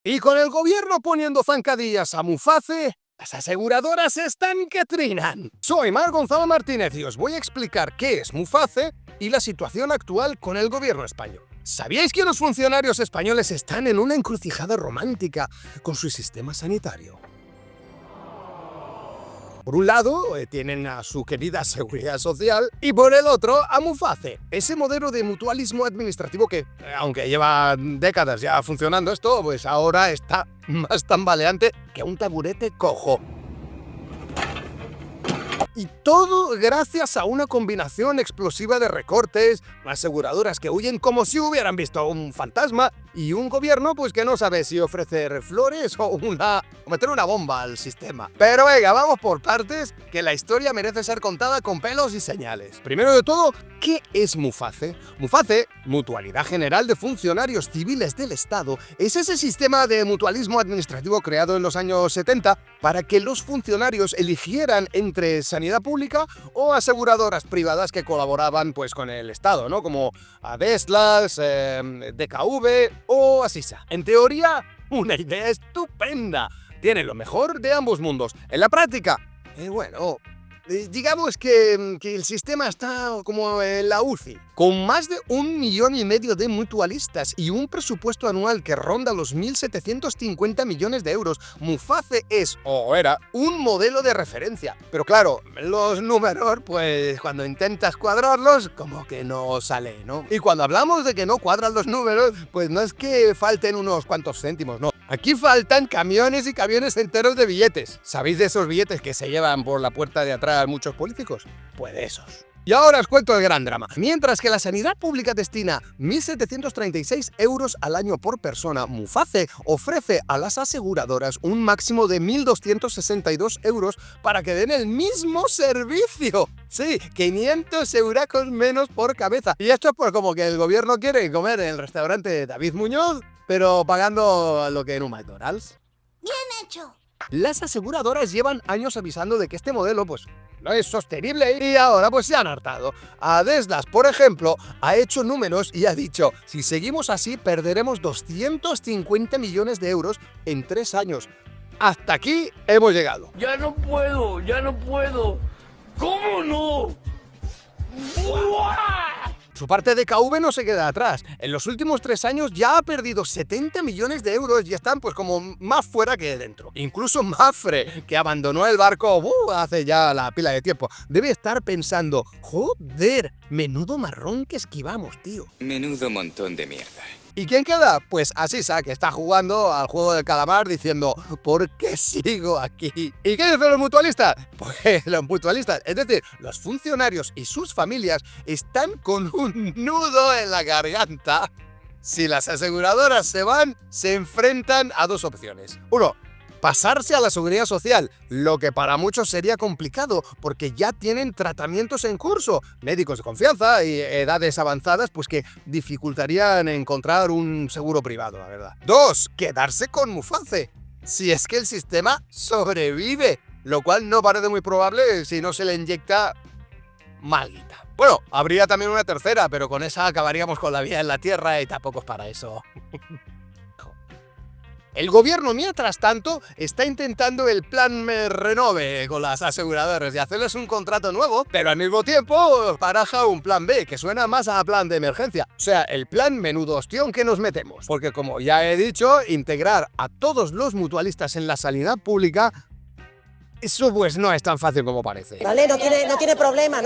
Y con el gobierno poniendo zancadillas a Muface, las aseguradoras están que trinan. Soy Mar Gonzalo Martínez y os voy a explicar qué es Muface y la situación actual con el gobierno español. ¿Sabíais que los funcionarios españoles están en una encrucijada romántica con su sistema sanitario? Por un lado, tienen a su querida Seguridad Social y por el otro, a Muface, ese modelo de mutualismo administrativo que, aunque lleva décadas ya funcionando esto, pues ahora está más tambaleante que un taburete cojo. Y todo gracias a una combinación explosiva de recortes, aseguradoras que huyen como si hubieran visto un fantasma y un gobierno pues que no sabe si ofrecer flores o meter una bomba al sistema. Pero venga, vamos por partes, que la historia merece ser contada con pelos y señales. Primero de todo, ¿qué es Muface? Muface, Mutualidad General de Funcionarios Civiles del Estado, es ese sistema de mutualismo administrativo creado en los años 70 para que los funcionarios eligieran entre sanidad pública o aseguradoras privadas que colaboraban pues con el Estado, ¿no? Como Adeslas, DKV o Asisa. En teoría, una idea estupenda. Tiene lo mejor de ambos mundos. En la práctica, digamos que el sistema está como en la UCI, con más de 1,5 millones de mutualistas y un presupuesto anual que ronda los 1.750 millones de euros. Muface es, o era, un modelo de referencia. Pero claro, los números, pues cuando intentas cuadrarlos, como que no sale, ¿no? Y cuando hablamos de que no cuadran los números, pues no es que falten unos cuantos céntimos, no. Aquí faltan camiones y camiones enteros de billetes. ¿Sabéis de esos billetes que se llevan por la puerta de atrás muchos políticos? Pues de esos. Y ahora os cuento el gran drama. Mientras que la sanidad pública destina 1.736 euros al año por persona, Muface ofrece a las aseguradoras un máximo de 1.262 euros para que den el mismo servicio. Sí, 500 euracos menos por cabeza. Y esto es por como que el gobierno quiere comer en el restaurante David Muñoz, pero pagando lo que en un McDonald's. ¡Bien hecho! Las aseguradoras llevan años avisando de que este modelo, pues, no es sostenible y ahora pues se han hartado. Adeslas, por ejemplo, ha hecho números y ha dicho, si seguimos así perderemos 250 millones de euros en 3 años. Hasta aquí hemos llegado. Ya no puedo, ya no puedo. ¿Cómo no? ¡Buah! Su parte de DKV no se queda atrás. En los últimos 3 años ya ha perdido 70 millones de euros y están pues como más fuera que dentro. Incluso Mapfre, que abandonó el barco hace ya la pila de tiempo, debe estar pensando, joder, menudo marrón que esquivamos, tío. Menudo montón de mierda. ¿Y quién queda? Pues Asisa, que está jugando al juego del calamar diciendo ¿por qué sigo aquí? ¿Y qué dicen los mutualistas? Pues los mutualistas, es decir, los funcionarios y sus familias están con un nudo en la garganta. Si las aseguradoras se van, se enfrentan a 2 opciones. 1. Pasarse a la Seguridad Social, lo que para muchos sería complicado porque ya tienen tratamientos en curso, médicos de confianza y edades avanzadas pues que dificultarían encontrar un seguro privado, la verdad. 2. Quedarse con Muface, si es que el sistema sobrevive, lo cual no parece muy probable si no se le inyecta malguita. Bueno, habría también una tercera, pero con esa acabaríamos con la vida en la tierra y tampoco es para eso. El gobierno, mientras tanto, está intentando el plan Renove con las aseguradoras y hacerles un contrato nuevo, pero al mismo tiempo baraja un plan B, que suena más a plan de emergencia. O sea, el plan menudo ostión que nos metemos. Porque como ya he dicho, integrar a todos los mutualistas en la sanidad pública, eso pues no es tan fácil como parece. Vale, no tiene problema.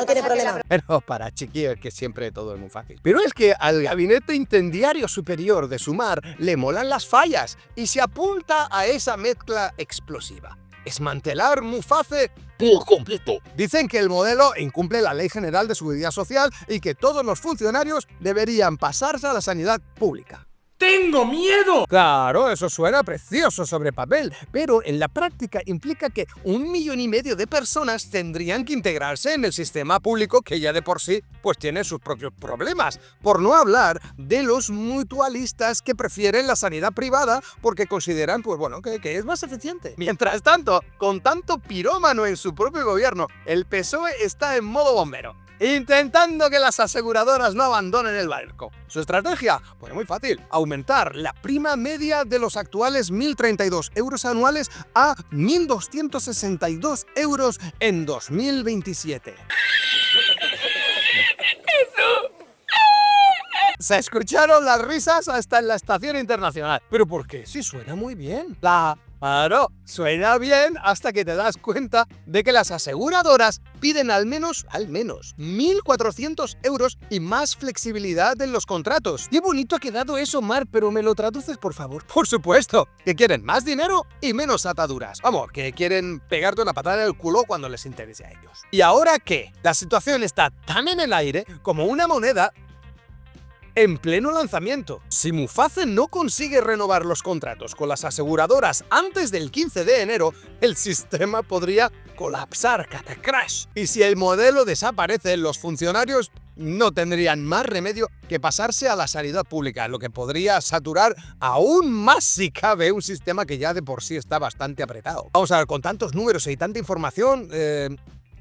Pero para chiquillos que siempre todo es muy fácil. Pero es que al Gabinete Incendiario Superior de Sumar le molan las fallas y se apunta a esa mezcla explosiva. Desmantelar Muface por completo. Dicen que el modelo incumple la Ley General de Seguridad Social y que todos los funcionarios deberían pasarse a la sanidad pública. ¡Tengo miedo! Claro, eso suena precioso sobre papel, pero en la práctica implica que 1,5 millones de personas tendrían que integrarse en el sistema público que ya de por sí pues tiene sus propios problemas. Por no hablar de los mutualistas que prefieren la sanidad privada porque consideran pues bueno que es más eficiente. Mientras tanto, con tanto pirómano en su propio gobierno, el PSOE está en modo bombero. intentando que las aseguradoras no abandonen el barco. Su estrategia, pues muy fácil, aumentar la prima media de los actuales 1.032 euros anuales a 1.262 euros en 2027. Se escucharon las risas hasta en la estación internacional. ¿Pero por qué? Sí, suena muy bien. Claro, suena bien hasta que te das cuenta de que las aseguradoras piden al menos 1.400 euros y más flexibilidad en los contratos. Qué bonito ha quedado eso, Mar, pero ¿me lo traduces, por favor? Por supuesto, que quieren más dinero y menos ataduras. Vamos, que quieren pegarte una patada en el culo cuando les interese a ellos. ¿Y ahora qué? La situación está tan en el aire como una moneda en pleno lanzamiento. Si Muface no consigue renovar los contratos con las aseguradoras antes del 15 de enero, el sistema podría colapsar, catacrash. Y si el modelo desaparece, los funcionarios no tendrían más remedio que pasarse a la sanidad pública, lo que podría saturar aún más si cabe un sistema que ya de por sí está bastante apretado. Vamos a ver, con tantos números y tanta información,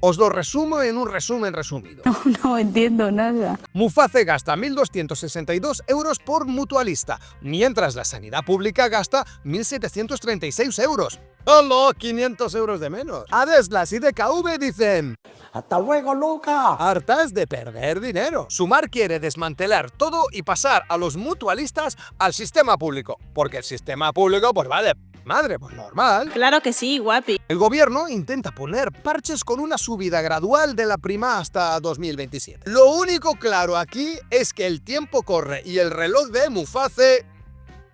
os lo resumo en un resumen resumido. No entiendo nada. Muface gasta 1.262 euros por mutualista, mientras la sanidad pública gasta 1.736 euros. ¡Solo 500 euros de menos! Adeslas y DKV dicen: ¡Hasta luego, Luca! hartas de perder dinero. Sumar quiere desmantelar todo y pasar a los mutualistas al sistema público, porque el sistema público pues va de madre, pues normal. Claro que sí, guapi. El gobierno intenta poner parches con una subida gradual de la prima hasta 2027. Lo único claro aquí es que el tiempo corre y el reloj de Muface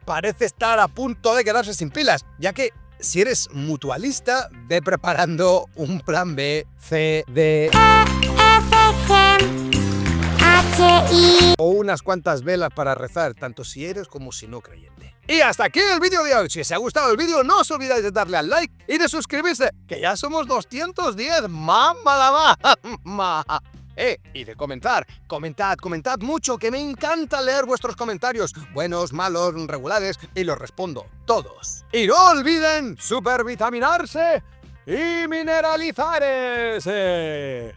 parece estar a punto de quedarse sin pilas, ya que si eres mutualista, ve preparando un plan B, C, D o unas cuantas velas para rezar, tanto si eres como si no creyente. Y hasta aquí el vídeo de hoy. Si os ha gustado el vídeo, no os olvidéis de darle al like y de suscribirse, que ya somos 210. ¡Mamma la y de comentar. Comentad mucho, que me encanta leer vuestros comentarios, buenos, malos, regulares, y los respondo todos. Y no olviden supervitaminarse y mineralizarse.